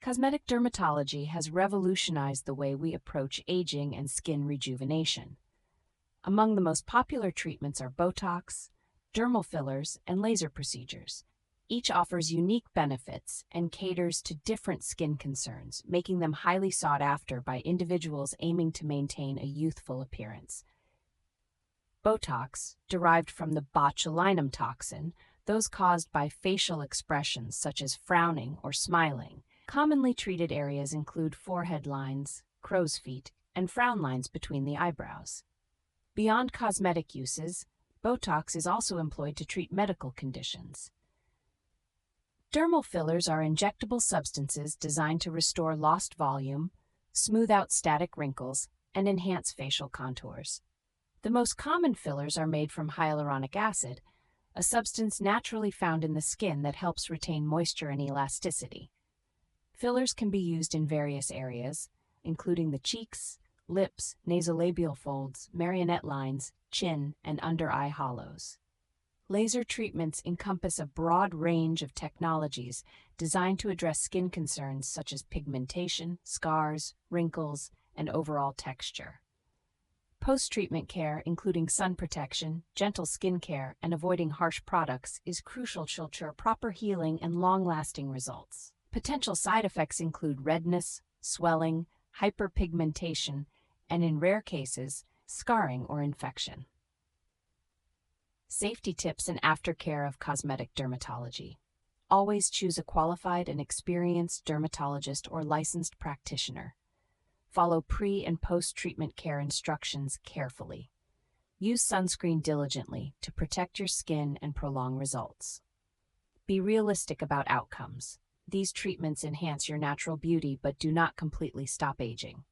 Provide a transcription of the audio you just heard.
Cosmetic dermatology has revolutionized the way we approach aging and skin rejuvenation. Among the most popular treatments are Botox, dermal fillers, and laser procedures. Each offers unique benefits and caters to different skin concerns, making them highly sought after by individuals aiming to maintain a youthful appearance. Botox, derived from the botulinum toxin, those caused by facial expressions such as frowning or smiling. Commonly treated areas include forehead lines, crow's feet, and frown lines between the eyebrows. Beyond cosmetic uses, Botox is also employed to treat medical conditions. Dermal fillers are injectable substances designed to restore lost volume, smooth out static wrinkles, and enhance facial contours. The most common fillers are made from hyaluronic acid, a substance naturally found in the skin that helps retain moisture and elasticity. Fillers can be used in various areas, including the cheeks, lips, nasolabial folds, marionette lines, chin, and under-eye hollows. Laser treatments encompass a broad range of technologies designed to address skin concerns such as pigmentation, scars, wrinkles, and overall texture. Post-treatment care, including sun protection, gentle skin care, and avoiding harsh products, is crucial to ensure proper healing and long-lasting results. Potential side effects include redness, swelling, hyperpigmentation, and in rare cases, scarring or infection. Safety tips and aftercare of cosmetic dermatology. Always choose a qualified and experienced dermatologist or licensed practitioner. Follow pre- and post-treatment care instructions carefully. Use sunscreen diligently to protect your skin and prolong results. Be realistic about outcomes. These treatments enhance your natural beauty but do not completely stop aging.